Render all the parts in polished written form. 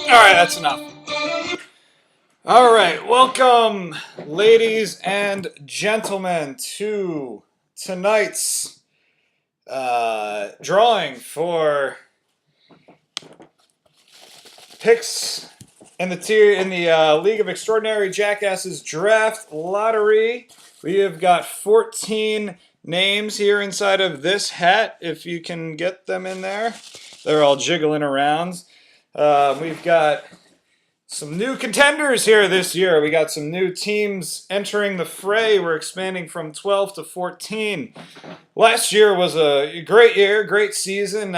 Alright, that's enough. Alright, welcome, ladies and gentlemen, to tonight's drawing for picks in the League of Extraordinary Jackasses Draft Lottery. We have got 14 names here inside of this hat, if you can get them in there. They're all jiggling around. We've got some new contenders here this year. We got some new teams entering the fray. We're expanding from 12 to 14. Last year was a great year, great season.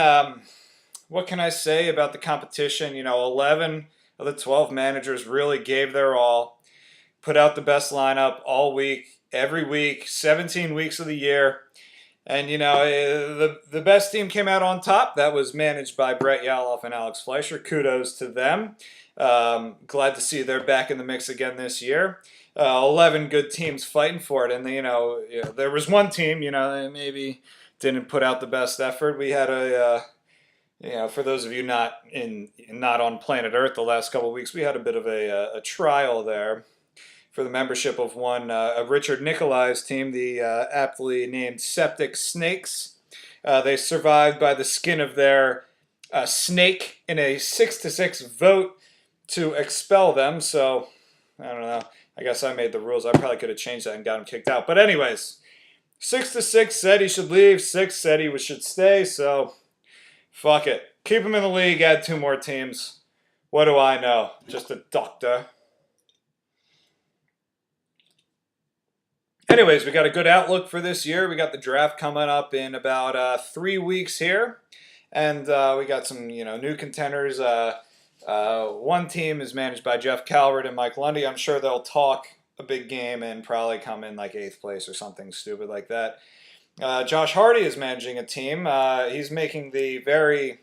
What can I say about the competition? 11 of the 12 managers really gave their all, put out the best lineup all week, every week, 17 weeks of the year. And, the best team came out on top. That was managed by Brett Yaloff and Alex Fleischer. Kudos to them. Glad to see they're back in the mix again this year. 11 good teams fighting for it. And, there was one team, that maybe didn't put out the best effort. We had for those of you not on planet Earth the last couple of weeks, we had a bit of a trial there for the membership of one of Richard Nikolai's team, the aptly named Septic Snakes. They survived by the skin of their snake in a 6-6 vote to expel them. So, I don't know. I guess I made the rules. I probably could have changed that and got him kicked out. But anyways, 6-6 said he should leave. 6 said he should stay. So, fuck it. Keep him in the league. Add 2 more teams. What do I know? Just a doctor. Anyways, we got a good outlook for this year. We got the draft coming up in about 3 weeks here. And we got some, new contenders. One team is managed by Jeff Calvert and Mike Lundy. I'm sure they'll talk a big game and probably come in like 8th place or something stupid like that. Josh Hardy is managing a team. He's making the very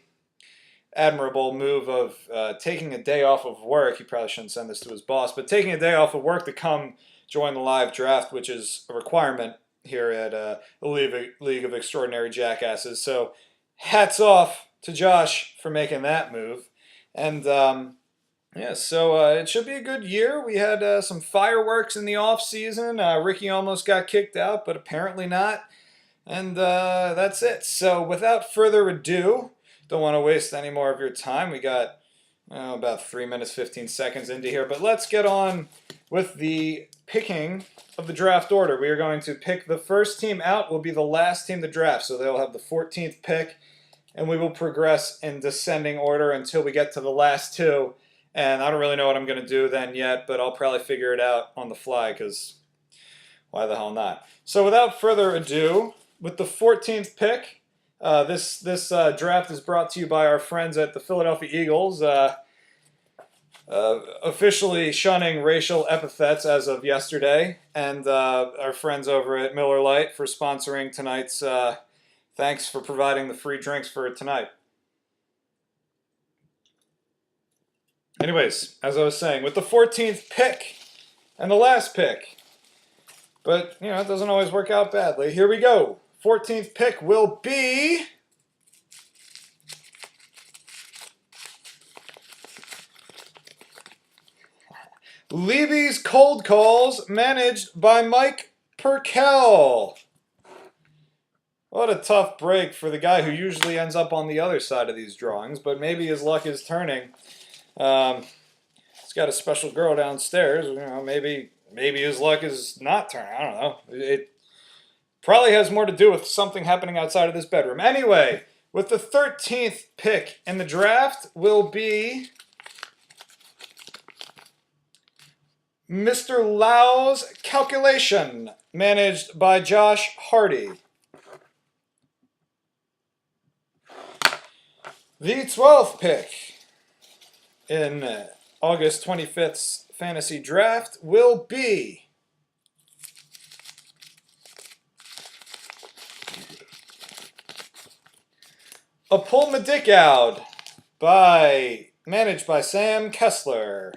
admirable move of taking a day off of work. He probably shouldn't send this to his boss, but taking a day off of work to come join the live draft, which is a requirement here at the League of Extraordinary Jackasses. So hats off to Josh for making that move. And so it should be a good year. We had some fireworks in the off season. Ricky almost got kicked out, but apparently not. And that's it. So without further ado, don't want to waste any more of your time. We got about 3 minutes, 15 seconds into here. But let's get on with the picking of the draft order. We are going to pick the first team out will be the last team to draft. So they'll have the 14th pick. And we will progress in descending order until we get to the last 2. And I don't really know what I'm going to do then yet, but I'll probably figure it out on the fly because why the hell not? So without further ado, with the 14th pick, this draft is brought to you by our friends at the Philadelphia Eagles, officially shunning racial epithets as of yesterday, and our friends over at Miller Lite for sponsoring tonight's. Thanks for providing the free drinks for tonight. Anyways, as I was saying, with the 14th pick and the last pick, but, it doesn't always work out badly. Here we go. 14th pick will be Levy's Cold Calls, managed by Mike Perkel. What a tough break for the guy who usually ends up on the other side of these drawings, but maybe his luck is turning. He's got a special girl downstairs. Maybe his luck is not turning. I don't know. It probably has more to do with something happening outside of this bedroom. Anyway, with the 13th pick in the draft will be Mr. Lau's Calculation, managed by Josh Hardy. The 12th pick in August 25th's fantasy draft will be A Pull My Dick Out by managed by Sam Kessler.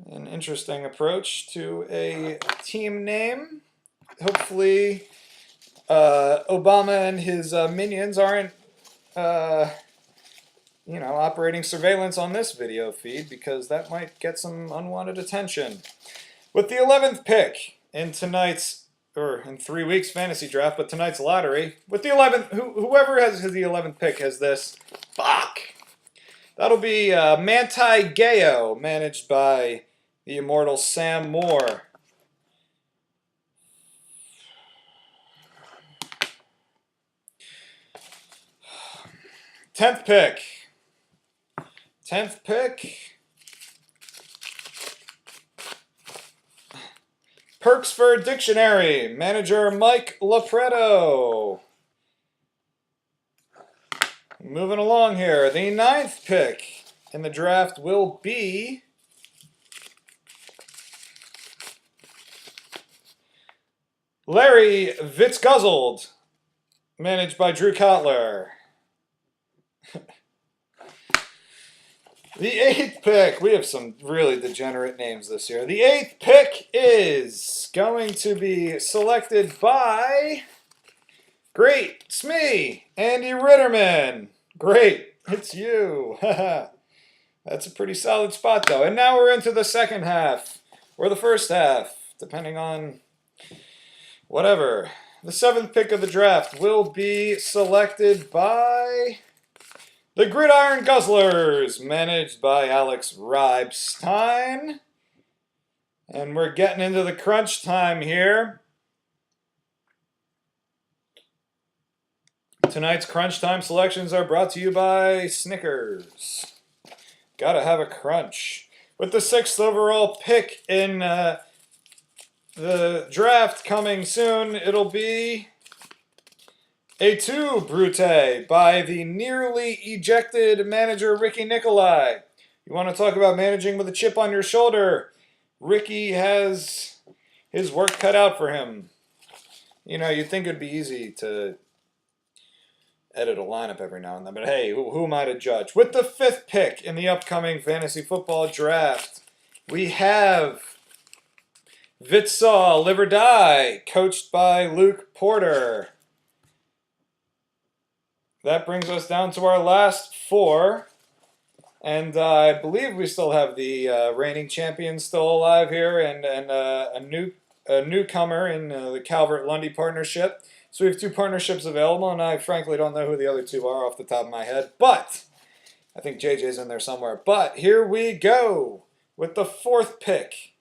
An interesting approach to a team name. Hopefully, Obama and his minions aren't, operating surveillance on this video feed, because that might get some unwanted attention. With the 11th pick in tonight's, or in 3 weeks' fantasy draft, but tonight's lottery, with the 11th, whoever has the 11th pick has this. Fuck! That'll be Manti Gayo, managed by the immortal Sam Moore. Tenth pick. Perks for Dictionary, manager Mike Lopreto. Moving along here, the 9th pick in the draft will be Larry Fitzguzzled, managed by Drew Cotler. The 8th pick, we have some really degenerate names this year. The 8th pick is going to be selected by, great, it's me, Andy Ritterman. Great, it's you. That's a pretty solid spot though. And now we're into the second half, or the first half, depending on whatever. The 7th pick of the draft will be selected by the Gridiron Guzzlers, managed by Alex Reibstein. And we're getting into the crunch time here. Tonight's crunch time selections are brought to you by Snickers. Gotta have a crunch. With the 6th overall pick in the draft coming soon, it'll be a 2 Brute by the nearly ejected manager Ricky Nicolai. You want to talk about managing with a chip on your shoulder? Ricky has his work cut out for him. You know, you'd think it'd be easy to edit a lineup every now and then, but hey, who am I to judge? With the 5th pick in the upcoming fantasy football draft, we have Vitsaw Live or Die, coached by Luke Porter. That brings us down to our last 4. And I believe we still have the reigning champion still alive here, and a newcomer in the Calvert-Lundy partnership. So we have 2 partnerships available, and I frankly don't know who the other 2 are off the top of my head. But I think JJ's in there somewhere. But here we go. With the 4th pick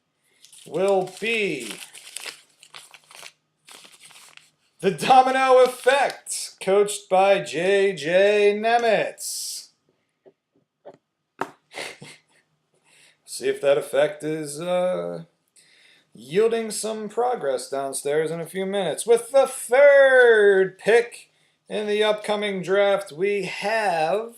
will be the Domino Effect, coached by JJ Nemitz. See if that effect is yielding some progress downstairs in a few minutes. With the 3rd pick in the upcoming draft, we have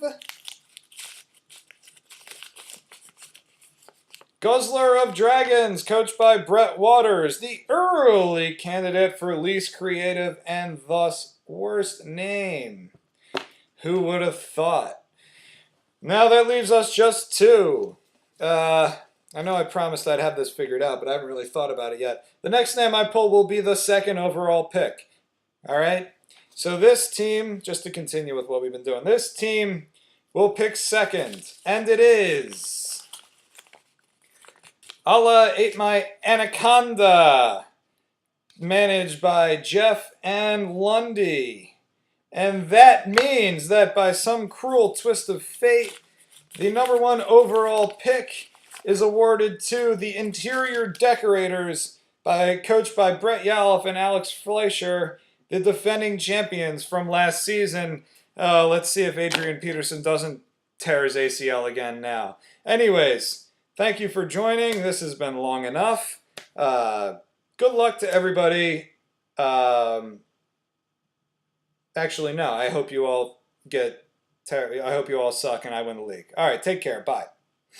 Guzzler of Dragons, coached by Brett Waters, the early candidate for least creative and thus worst name. Who would have thought? Now that leaves us just 2. I know I promised I'd have this figured out, but I haven't really thought about it yet. The next name I pull will be the 2nd overall pick. All right? So this team, just to continue with what we've been doing, this team will pick 2nd, and it is Allah Ate My Anaconda, managed by Jeff and Lundy. And that means that by some cruel twist of fate, the number 1 overall pick is awarded to the Interior Decorators, coached by Brett Yaloff and Alex Fleischer, the defending champions from last season. Let's see if Adrian Peterson doesn't tear his ACL again now. Anyways, thank you for joining. This has been long enough. Good luck to everybody. Actually, no. I hope you all suck and I win the league. All right, take care. Bye.